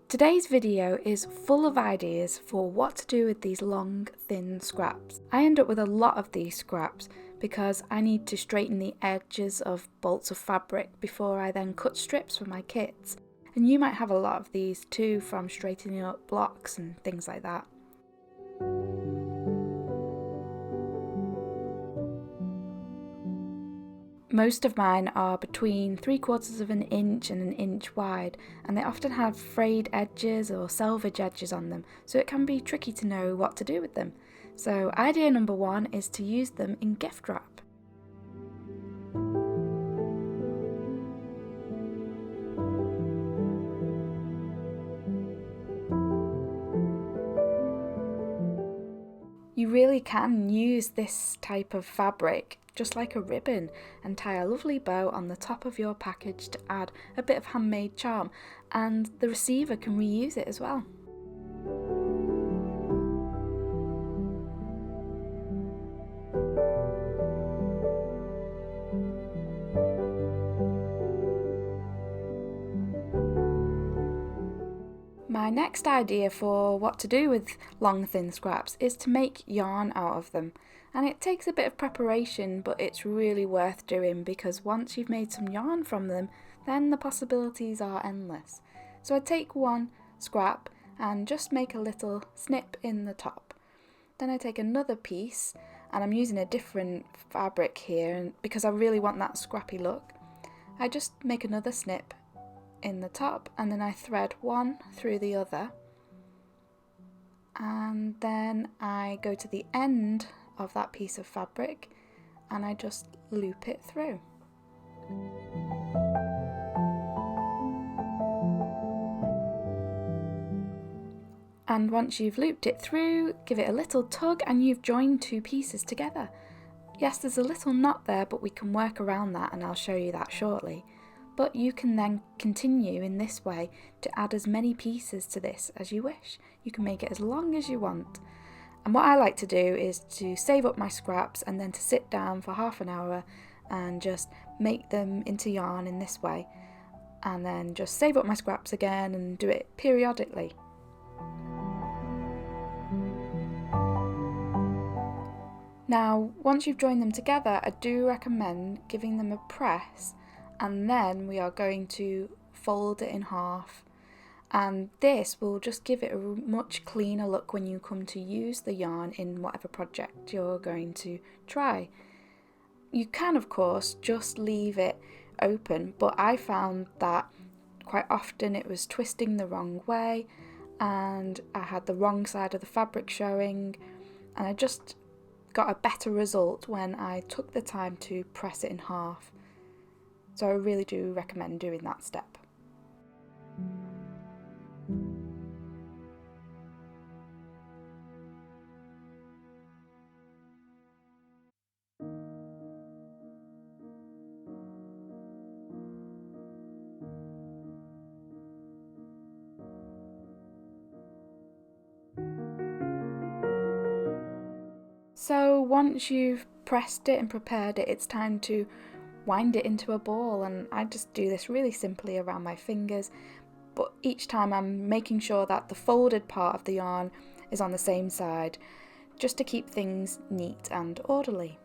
Today's video is full of ideas for what to do with these long, thin scraps. I end up with a lot of these scraps because I need to straighten the edges of bolts of fabric before I then cut strips for my kits. And you might have a lot of these too, from straightening up blocks and things like that. Most of mine are between 3/4 of an inch and an inch wide, and they often have frayed edges or selvage edges on them, so it can be tricky to know what to do with them. So idea number one is to use them in gift wrap. You really can use this type of fabric just like a ribbon and tie a lovely bow on the top of your package to add a bit of handmade charm, and the receiver can reuse it as well. My next idea for what to do with long thin scraps is to make yarn out of them, and it takes a bit of preparation, but it's really worth doing because once you've made some yarn from them, then the possibilities are endless. So I take one scrap and just make a little snip in the top. Then I take another piece, and I'm using a different fabric here and because I really want that scrappy look. I just make another snip in the top, and then I thread one through the other, and then I go to the end of that piece of fabric and I just loop it through. And once you've looped it through, give it a little tug and you've joined two pieces together. Yes, there's a little knot there, but we can work around that and I'll show you that shortly. But you can then continue in this way to add as many pieces to this as you wish. You can make it as long as you want. And what I like to do is to save up my scraps and then to sit down for half an hour and just make them into yarn in this way. And then just save up my scraps again and do it periodically. Now, once you've joined them together, I do recommend giving them a press, and then we are going to fold it in half, and this will just give it a much cleaner look when you come to use the yarn in whatever project you're going to try. You can of course just leave it open, but I found that quite often it was twisting the wrong way and I had the wrong side of the fabric showing, and I just got a better result when I took the time to press it in half. So I really do recommend doing that step. So once you've pressed it and prepared it, it's time to wind it into a ball, and I just do this really simply around my fingers, but each time I'm making sure that the folded part of the yarn is on the same side, just to keep things neat and orderly.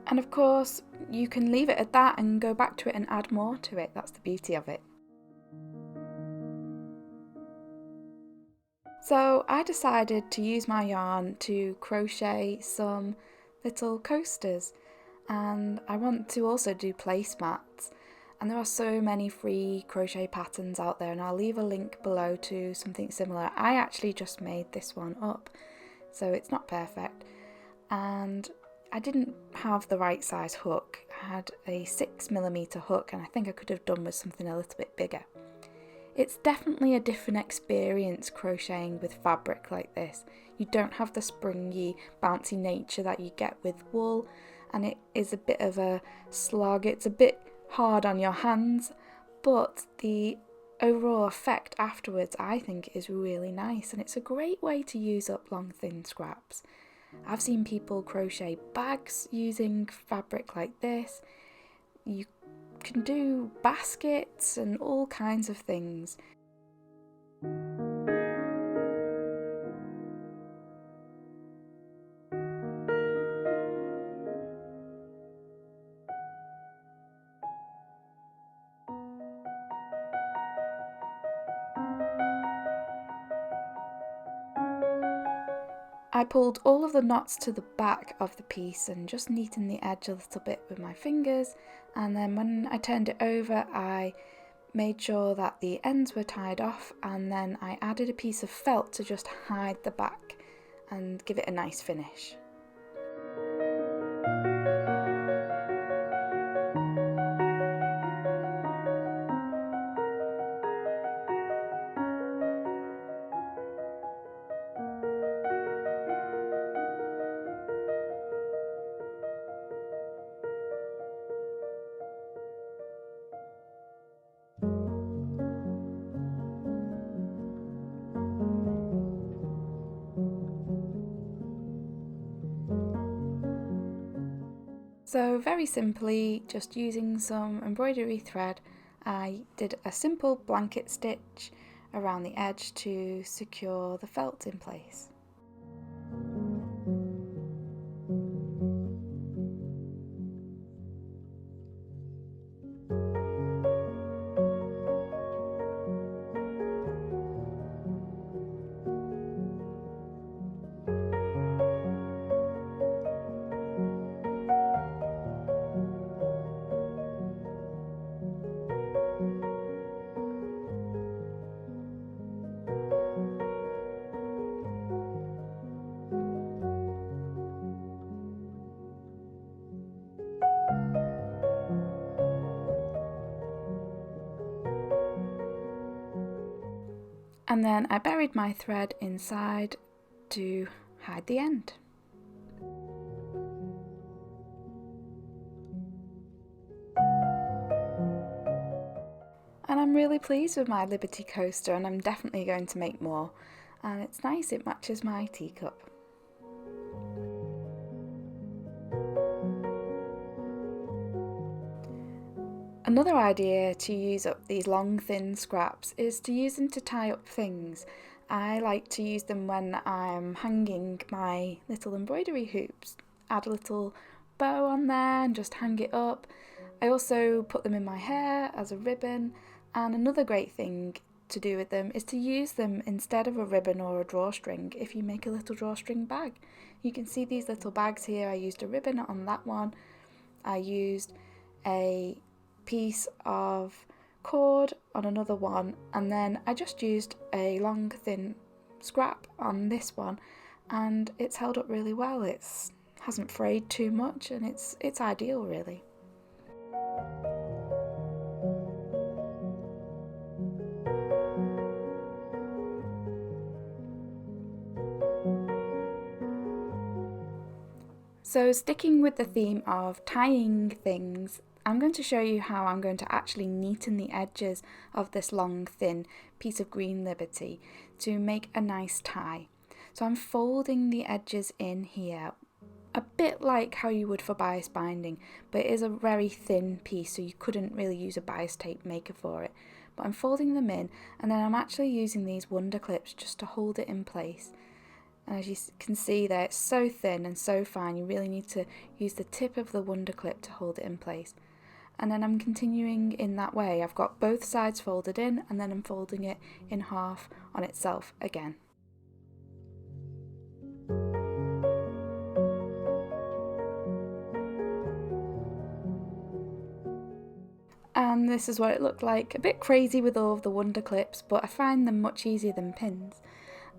And of course, you can leave it at that and go back to it and add more to it. That's the beauty of it. So I decided to use my yarn to crochet some little coasters, and I want to also do placemats. And there are so many free crochet patterns out there, and I'll leave a link below to something similar. I actually just made this one up, so it's not perfect. And I didn't have the right size hook. I had a 6mm hook, and I think I could have done with something a little bit bigger. It's definitely a different experience crocheting with fabric like this. You don't have the springy, bouncy nature that you get with wool, and it is a bit of a slog. It's a bit hard on your hands, but the overall effect afterwards I think is really nice, and it's a great way to use up long thin scraps. I've seen people crochet bags using fabric like this. You can do baskets and all kinds of things. I pulled all of the knots to the back of the piece and just neatened the edge a little bit with my fingers, and then when I turned it over I made sure that the ends were tied off, and then I added a piece of felt to just hide the back and give it a nice finish. So very simply, just using some embroidery thread, I did a simple blanket stitch around the edge to secure the felt in place. And then I buried my thread inside to hide the end. And I'm really pleased with my Liberty coaster, and I'm definitely going to make more. And it's nice, it matches my teacup. Another idea to use up these long thin scraps is to use them to tie up things. I like to use them when I'm hanging my little embroidery hoops. Add a little bow on there and just hang it up. I also put them in my hair as a ribbon, and another great thing to do with them is to use them instead of a ribbon or a drawstring if you make a little drawstring bag. You can see these little bags here. I used a ribbon on that one. I used a piece of cord on another one, and then I just used a long thin scrap on this one, and it's held up really well. It hasn't frayed too much, and it's ideal really. So sticking with the theme of tying things, I'm going to show you how I'm going to actually neaten the edges of this long thin piece of green Liberty to make a nice tie. So I'm folding the edges in here, a bit like how you would for bias binding, but it is a very thin piece, so you couldn't really use a bias tape maker for it. But I'm folding them in, and then I'm actually using these wonder clips just to hold it in place. And as you can see there, it's so thin and so fine, you really need to use the tip of the wonder clip to hold it in place. And then I'm continuing in that way. I've got both sides folded in, and then I'm folding it in half on itself again. And this is what it looked like. A bit crazy with all of the wonder clips, but I find them much easier than pins.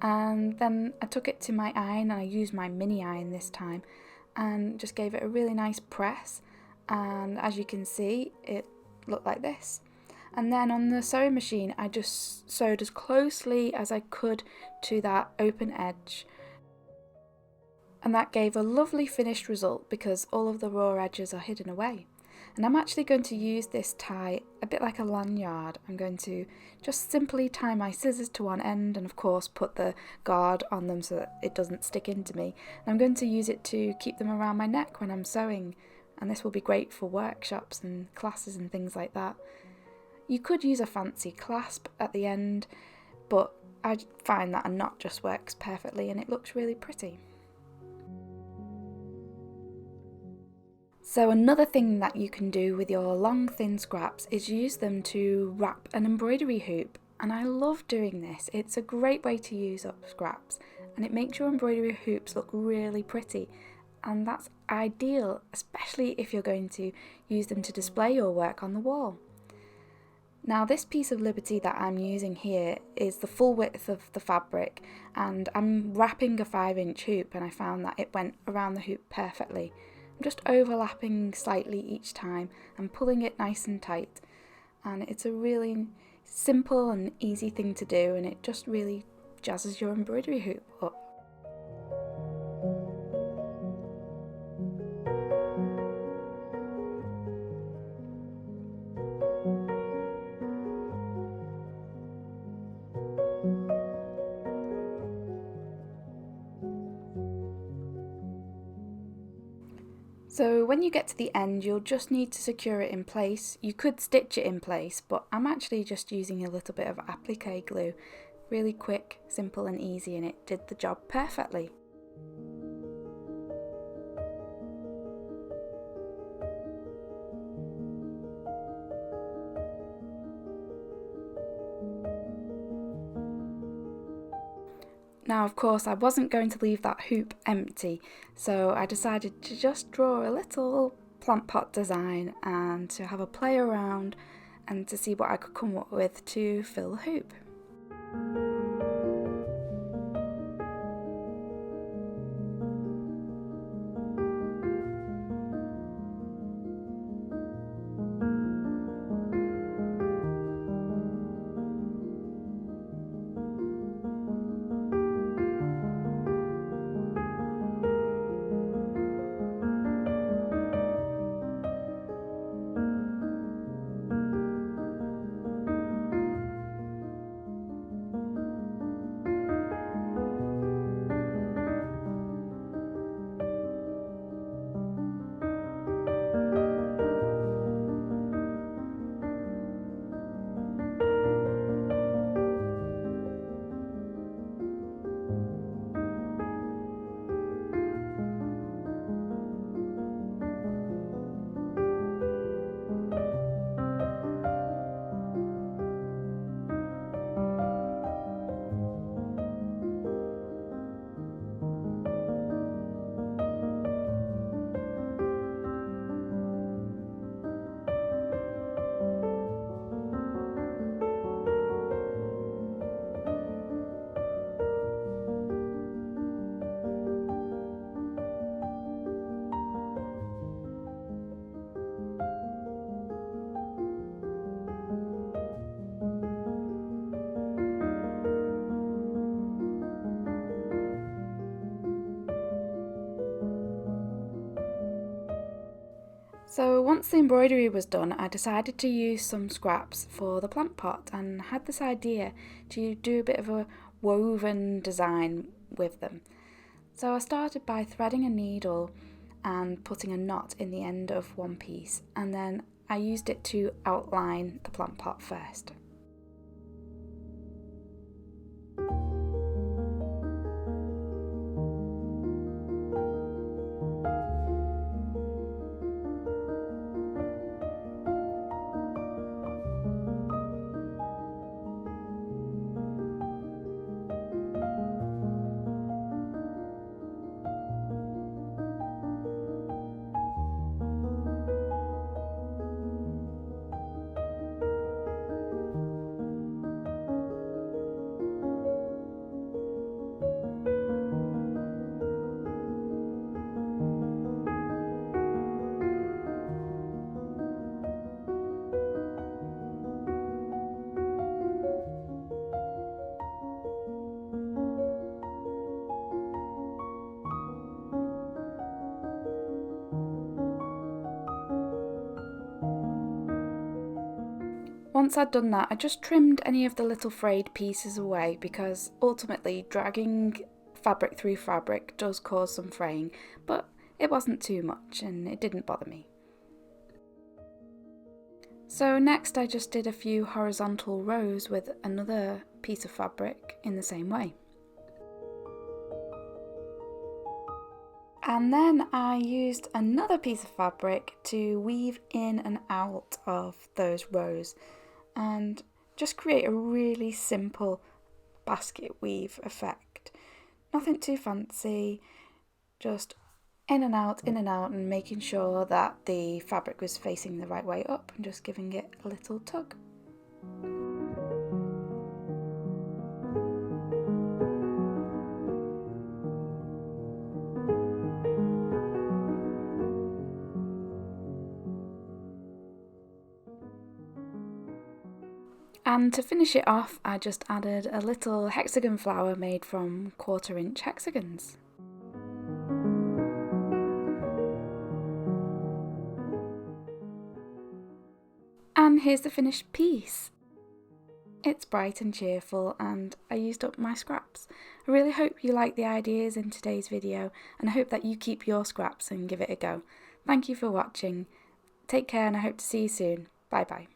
And then I took it to my iron, and I used my mini iron this time, and just gave it a really nice press. And as you can see, it looked like this. And then on the sewing machine, I just sewed as closely as I could to that open edge, and that gave a lovely finished result because all of the raw edges are hidden away. And I'm actually going to use this tie a bit like a lanyard. I'm going to just simply tie my scissors to one end and of course put the guard on them so that it doesn't stick into me. And I'm going to use it to keep them around my neck when I'm sewing, and this will be great for workshops and classes and things like that. You could use a fancy clasp at the end, but I find that a knot just works perfectly and it looks really pretty. So another thing that you can do with your long thin scraps is use them to wrap an embroidery hoop, and I love doing this. It's a great way to use up scraps and it makes your embroidery hoops look really pretty, and that's ideal, especially if you're going to use them to display your work on the wall. Now this piece of Liberty that I'm using here is the full width of the fabric, and I'm wrapping a 5-inch hoop, and I found that it went around the hoop perfectly. I'm just overlapping slightly each time and pulling it nice and tight, and it's a really simple and easy thing to do, and it just really jazzes your embroidery hoop up. So when you get to the end, you'll just need to secure it in place. You could stitch it in place, but I'm actually just using a little bit of applique glue. Really quick, simple and easy, and it did the job perfectly. Now of course I wasn't going to leave that hoop empty, so I decided to just draw a little plant pot design and to have a play around and to see what I could come up with to fill the hoop. So once the embroidery was done, I decided to use some scraps for the plant pot and had this idea to do a bit of a woven design with them. So I started by threading a needle and putting a knot in the end of one piece, and then I used it to outline the plant pot first. Once I'd done that, I just trimmed any of the little frayed pieces away because ultimately dragging fabric through fabric does cause some fraying, but it wasn't too much and it didn't bother me. So next I just did a few horizontal rows with another piece of fabric in the same way. And then I used another piece of fabric to weave in and out of those rows and just create a really simple basket weave effect. Nothing too fancy, just in and out and making sure that the fabric was facing the right way up and just giving it a little tug. And to finish it off, I just added a little hexagon flower made from 1/4 inch hexagons. And here's the finished piece. It's bright and cheerful and I used up my scraps. I really hope you like the ideas in today's video and I hope that you keep your scraps and give it a go. Thank you for watching. Take care and I hope to see you soon. Bye bye.